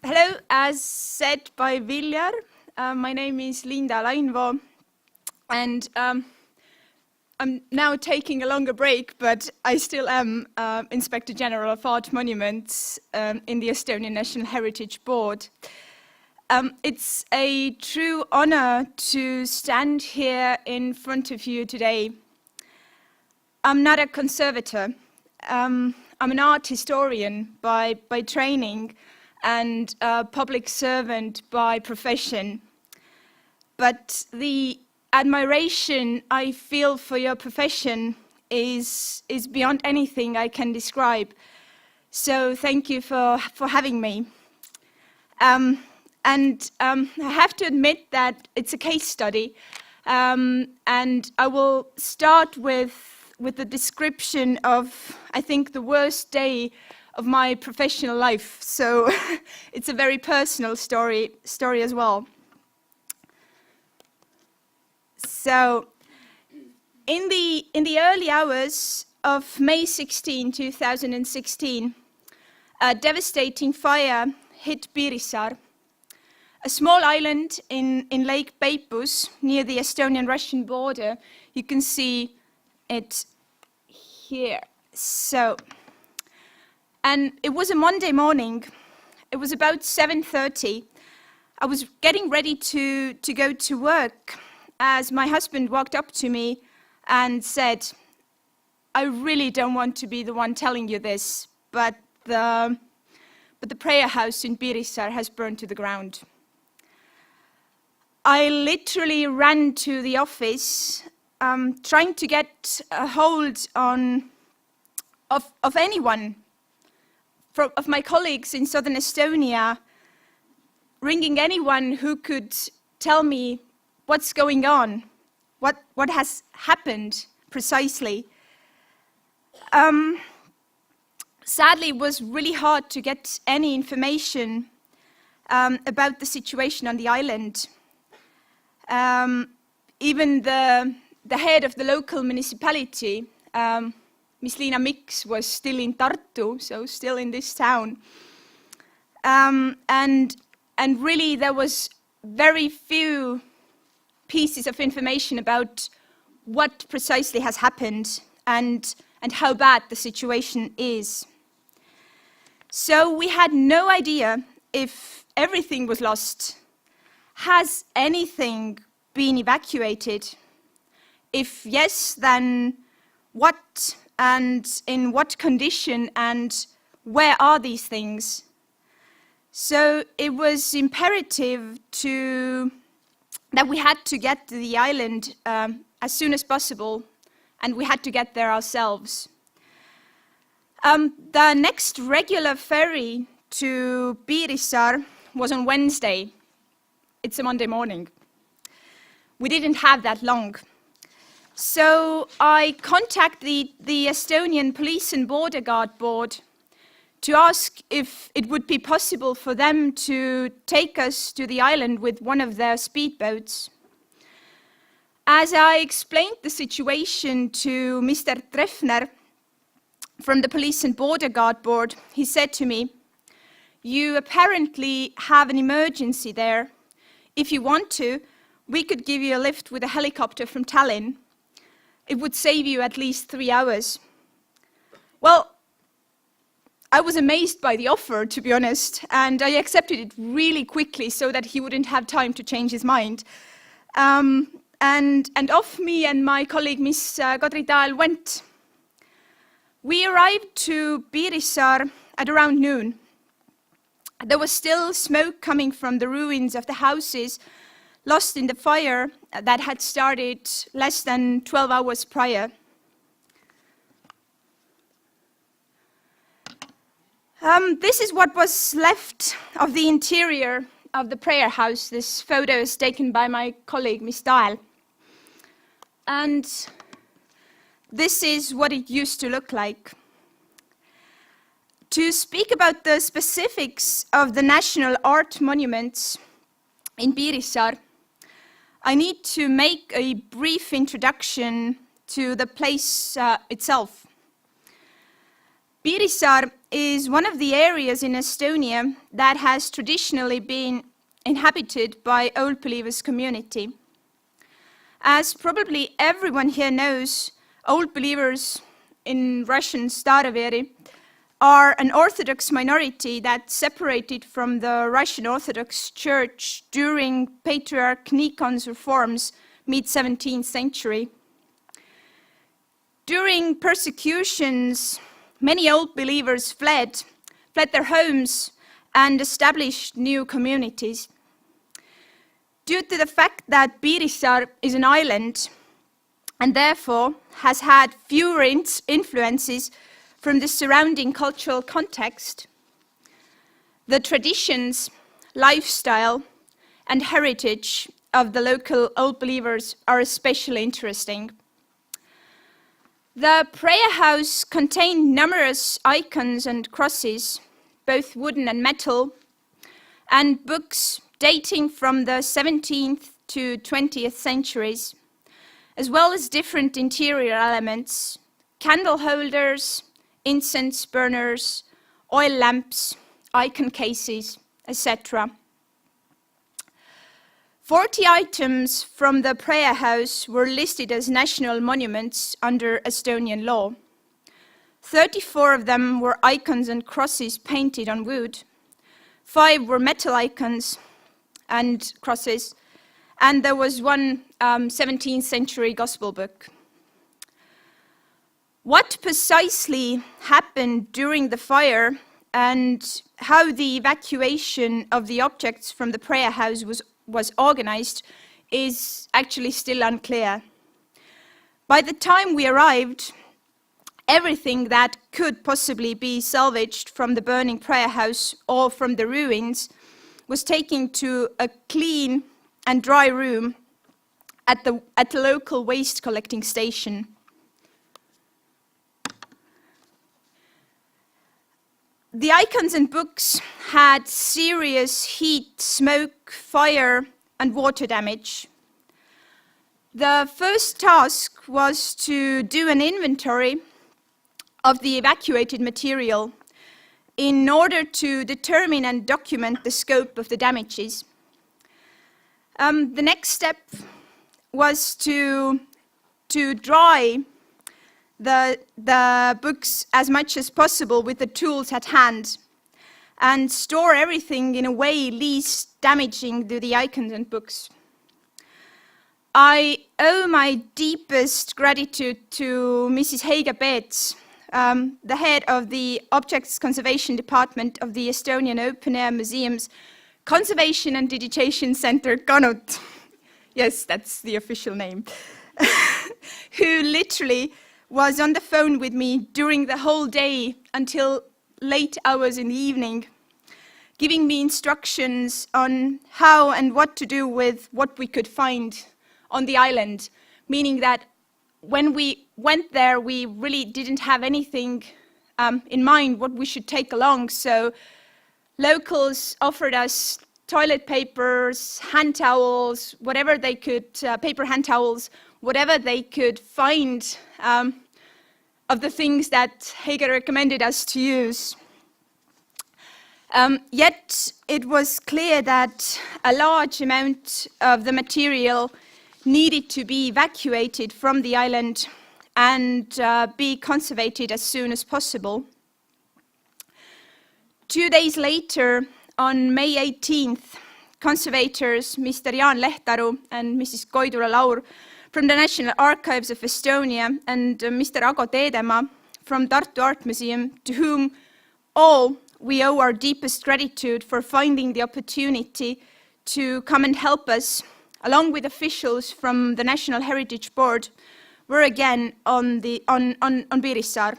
Hello, as said by Viljar, my name is Lainvoo, and I'm now taking a longer break, but I still am Inspector General of Art Monuments in the Estonian National Heritage Board. It's a true honor to stand here in front of you today. I'm not a conservator. I'm an art historian by training and a public servant by profession. But the admiration I feel for your profession is beyond anything I can describe. So thank you for having me. I have to admit that it's a case study, and I will start with the description of, I think, the worst day of my professional life. So it's a very personal story as well. So in the early hours of May 16, 2016, a devastating fire hit Piirissaare, a small island in Lake Peipus near the Estonian-Russian border. You can see it here. And it was a Monday morning. It was about 7:30. I was getting ready to go to work as my husband walked up to me and said, "I really don't want to be the one telling you this, but the prayer house in Piirissaare has burned to the ground." I literally ran to the office, trying to get a hold of anyone, of my colleagues in southern Estonia, ringing anyone who could tell me what's going on, what has happened precisely. Sadly, it was really hard to get any information about the situation on the island. Even the head of the local municipality, Miss Liina Miks, was still in Tartu, so still in this town. And really there was very few pieces of information about what precisely has happened and how bad the situation is. So we had no idea if everything was lost. Has anything been evacuated? If yes, then what and in what condition, and where are these things? So it was imperative that we had to get to the island as soon as possible, and we had to get there ourselves. The next regular ferry to Piirissaare was on Wednesday. It's a Monday morning. We didn't have that long. So I contacted the Estonian Police and Border Guard Board to ask if it would be possible for them to take us to the island with one of their speedboats. As I explained the situation to Mr. Treffner from the Police and Border Guard Board, he said to me, "You apparently have an emergency there. If you want to, we could give you a lift with a helicopter from Tallinn. It would save you at least 3 hours." Well, I was amazed by the offer, to be honest, and I accepted it really quickly so that he wouldn't have time to change his mind. And off me and my colleague Miss Kadri Taal went. We arrived to Piirissaare at around noon. There was still smoke coming from the ruins of the houses lost in the fire that had started less than 12 hours prior. This is what was left of the interior of the prayer house. This photo is taken by my colleague, Miss Taal. And this is what it used to look like. To speak about the specifics of the national art monuments in Piirissaare, I need to make a brief introduction to the place itself. Piirissaare is one of the areas in Estonia that has traditionally been inhabited by Old Believers community. As probably everyone here knows, Old Believers, in Russian Staroveri, are an Orthodox minority that separated from the Russian Orthodox Church during Patriarch Nikon's reforms mid-17th century. During persecutions, many Old Believers fled their homes and established new communities. Due to the fact that Piirissaare is an island and therefore has had fewer influences from the surrounding cultural context, the traditions, lifestyle, and heritage of the local Old Believers are especially interesting. The prayer house contained numerous icons and crosses, both wooden and metal, and books dating from the 17th to 20th centuries, as well as different interior elements, candle holders, incense burners, oil lamps, icon cases, etc. 40 items from the prayer house were listed as national monuments under Estonian law. 34 of them were icons and crosses painted on wood. 5 were metal icons and crosses, and there was one 17th century gospel book. What precisely happened during the fire and how the evacuation of the objects from the prayer house was organized is actually still unclear. By the time we arrived, everything that could possibly be salvaged from the burning prayer house or from the ruins was taken to a clean and dry room at the local waste collecting station. The icons and books had serious heat, smoke, fire, and water damage. The first task was to do an inventory of the evacuated material in order to determine and document the scope of the damages. The next step was to dry the books as much as possible with the tools at hand and store everything in a way least damaging to the icons and books. I owe my deepest gratitude to Mrs. Heiga Peets, the head of the Objects Conservation Department of the Estonian Open Air Museum's Conservation and Education Center, Kanut. Yes, that's the official name. Who literally was on the phone with me during the whole day until late hours in the evening, giving me instructions on how and what to do with what we could find on the island, meaning that when we went there, we really didn't have anything in mind what we should take along. So locals offered us toilet papers, hand towels, whatever they could, paper hand towels, whatever they could find of the things that Heiga recommended us to use. Yet it was clear that a large amount of the material needed to be evacuated from the island and be conservated as soon as possible. 2 days later, on May 18th, conservators Mr. Jaan Lehtaru and Mrs. Koidula Laur from the National Archives of Estonia and Mr. Ago Teedemaa from Tartu Art Museum, to whom all we owe our deepest gratitude for finding the opportunity to come and help us, along with officials from the National Heritage Board, were again on Piirissaare.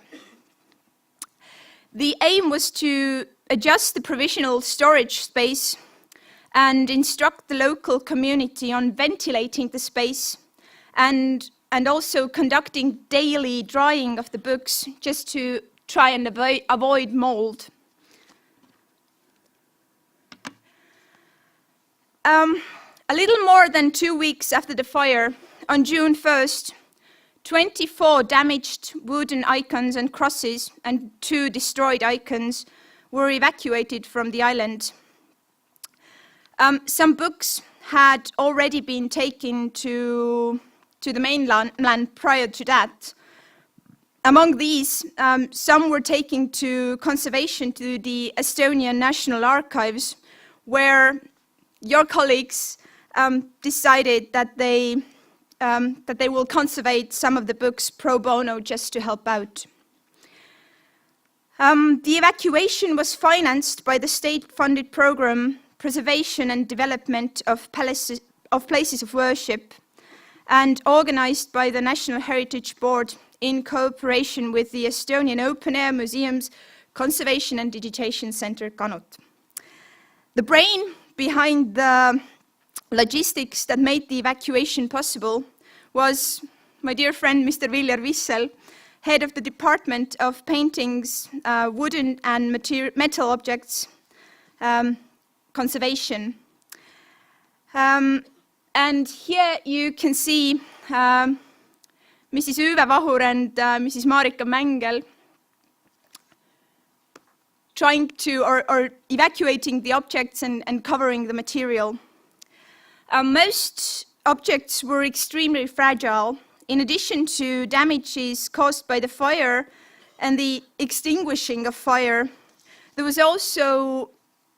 The aim was to adjust the provisional storage space and instruct the local community on ventilating the space and also conducting daily drying of the books just to try and avoid mold. A little more than 2 weeks after the fire, on June 1st, 24 damaged wooden icons and crosses and 2 destroyed icons were evacuated from the island. Some books had already been taken to the mainland prior to that. Among these, some were taken to conservation to the Estonian National Archives, where your colleagues decided that they will conserve some of the books pro bono just to help out. The evacuation was financed by the state-funded program Preservation and Development of Places of Worship and organized by the National Heritage Board in cooperation with the Estonian Open Air Museums Conservation and Digitation Center, Kanut. The brain behind the logistics that made the evacuation possible was my dear friend Mr. Viljar Vissel, head of the Department of Paintings, Wooden and Metal Objects Conservation. And here you can see Mrs. Uwe Vahur and Mrs. Marika Mängel trying to, or evacuating the objects and covering the material. Most objects were extremely fragile. In addition to damages caused by the fire and the extinguishing of fire, there was also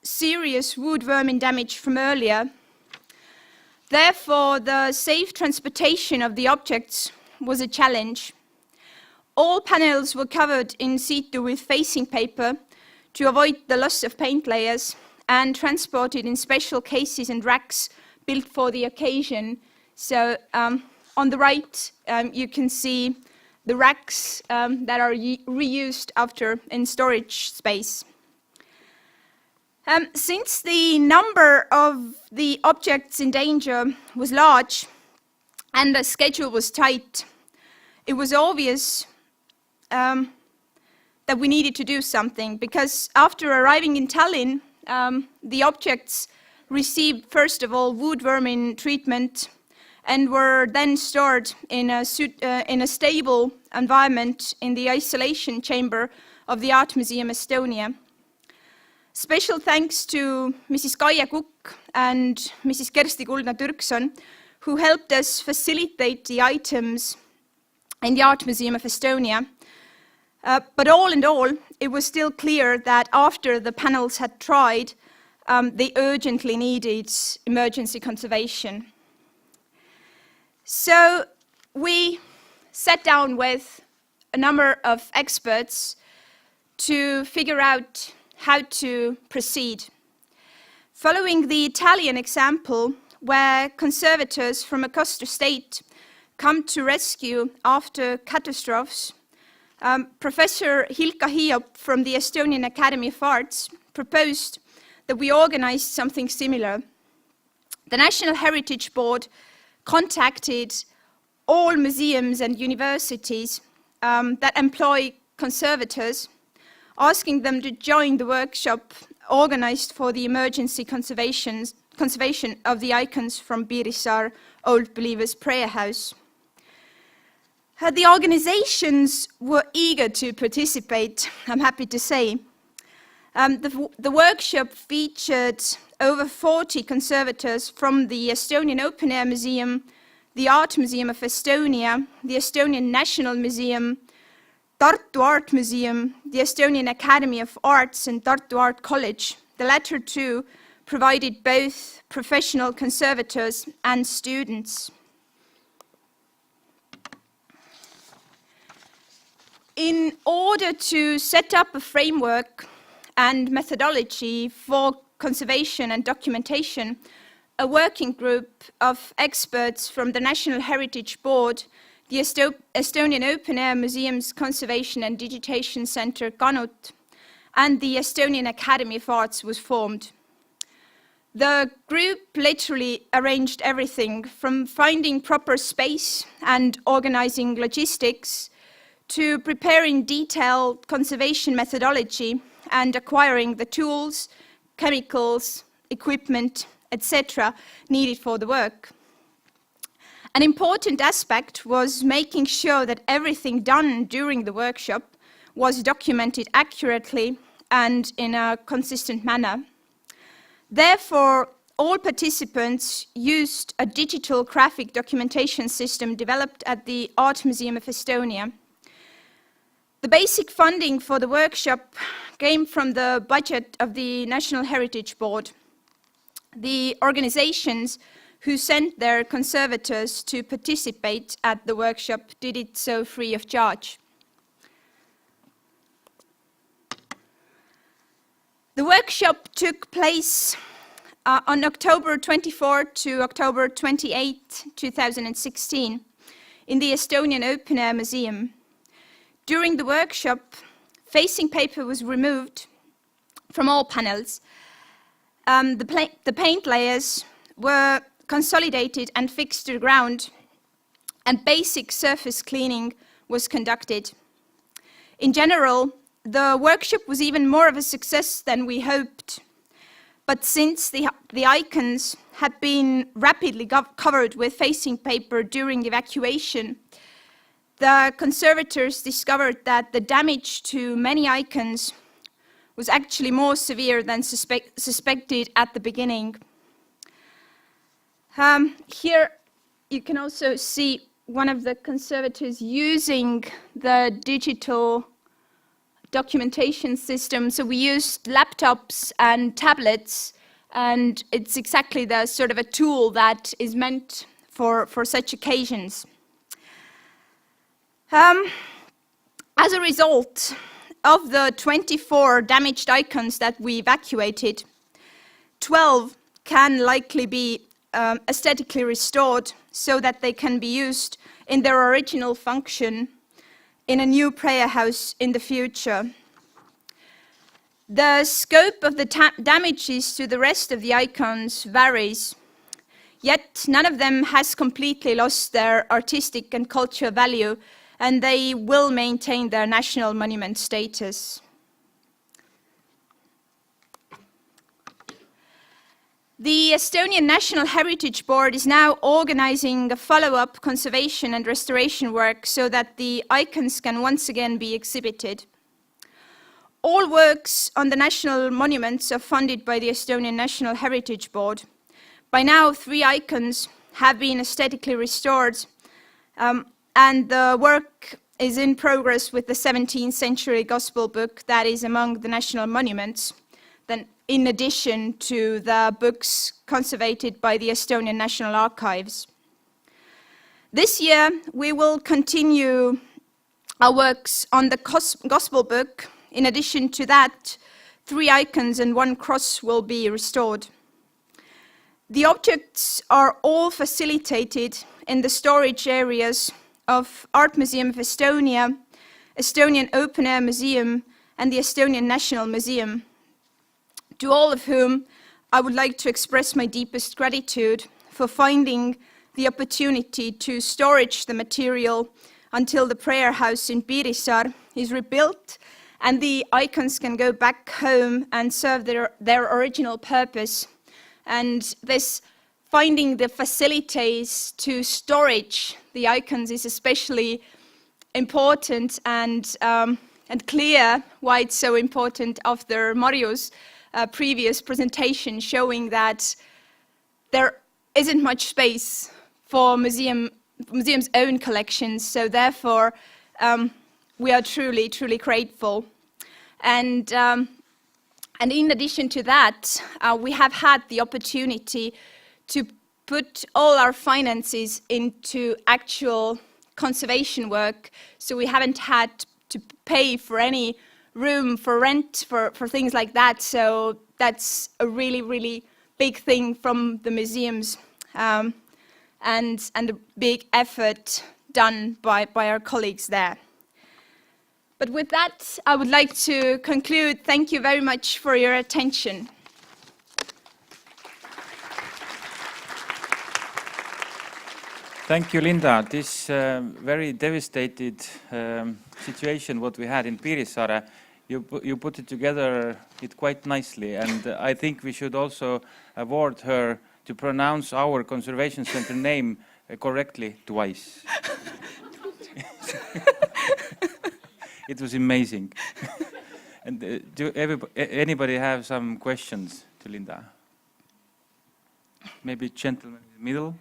serious wood vermin damage from earlier. Therefore, the safe transportation of the objects was a challenge. All panels were covered in situ with facing paper to avoid the loss of paint layers and transported in special cases and racks built for the occasion. So on the right, you can see the racks that are reused after in storage space. Since the number of the objects in danger was large and the schedule was tight, it was obvious that we needed to do something, because after arriving in Tallinn, the objects received first of all wood vermin treatment and were then stored in a stable environment in the isolation chamber of the Art Museum Estonia. Special thanks to Mrs. Kaia Kukk and Mrs. Kersti Kuldna-Türkson, who helped us facilitate the items in the Art Museum of Estonia. But all in all, it was still clear that after the panels had tried, they urgently needed emergency conservation. So we sat down with a number of experts to figure out how to proceed. Following the Italian example, where conservators from a coastal state come to rescue after catastrophes, Professor Hilka Hiop from the Estonian Academy of Arts proposed that we organize something similar. The National Heritage Board contacted all museums and universities that employ conservators, asking them to join the workshop organized for the emergency conservation of the icons from Piirissaare Old Believers Prayer House. The organizations were eager to participate, I'm happy to say. The workshop featured over 40 conservators from the Estonian Open Air Museum, the Art Museum of Estonia, the Estonian National Museum, Tartu Art Museum, the Estonian Academy of Arts and Tartu Art College. The latter two provided both professional conservators and students. In order to set up a framework and methodology for conservation and documentation, a working group of experts from the National Heritage Board, the Estonian Open Air Museums Conservation and Digitation Center, Kanut, and the Estonian Academy of Arts was formed. The group literally arranged everything from finding proper space and organizing logistics to preparing detailed conservation methodology and acquiring the tools, chemicals, equipment, etc. needed for the work. An important aspect was making sure that everything done during the workshop was documented accurately and in a consistent manner. Therefore, all participants used a digital graphic documentation system developed at the Art Museum of Estonia. The basic funding for the workshop came from the budget of the National Heritage Board. The organizations who sent their conservators to participate at the workshop did it so free of charge. The workshop took place on October 24 to October 28, 2016, in the Estonian Open Air Museum. During the workshop, facing paper was removed from all panels. The paint layers were consolidated and fixed to the ground, and basic surface cleaning was conducted. In general, the workshop was even more of a success than we hoped. But since the icons had been rapidly covered with facing paper during evacuation, the conservators discovered that the damage to many icons was actually more severe than suspected at the beginning. Here you can also see one of the conservators using the digital documentation system. So we used laptops and tablets, and it's exactly the sort of a tool that is meant for such occasions. As a result of the 24 damaged icons that we evacuated, 12 can likely be aesthetically restored so that they can be used in their original function in a new prayer house in the future. The scope of the damages to the rest of the icons varies, yet none of them has completely lost their artistic and cultural value, and they will maintain their national monument status. The Estonian National Heritage Board is now organizing a follow-up conservation and restoration work so that the icons can once again be exhibited. All works on the national monuments are funded by the Estonian National Heritage Board. By now, 3 icons have been aesthetically restored, and the work is in progress with the 17th century Gospel book that is among the national monuments, then in addition to the books conservated by the Estonian National Archives. This year, we will continue our works on the Gospel book. In addition to that, 3 icons and 1 cross will be restored. The objects are all facilitated in the storage areas of Art Museum of Estonia, Estonian Open Air Museum, and the Estonian National Museum, to all of whom I would like to express my deepest gratitude for finding the opportunity to storage the material until the prayer house in Piirissaare is rebuilt and the icons can go back home and serve their original purpose. And this finding the facilities to storage the icons is especially important and clear why it's so important after Marju's previous presentation, showing that there isn't much space for museum's own collections. So therefore, we are truly, truly grateful. And in addition to that, we have had the opportunity to put all our finances into actual conservation work. So we haven't had to pay for any room for rent, for things like that. So that's a really, really big thing from the museums, and a big effort done by our colleagues there. But with that, I would like to conclude. Thank you very much for your attention. Thank you, Linda. This very devastated situation what we had in Piirissaare, you put it together quite nicely, and I think we should also award her to pronounce our conservation center name correctly twice. It was amazing. And do anybody have some questions to Linda? Maybe gentleman in the middle?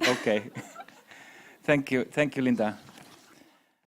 Okay. Thank you, Linda.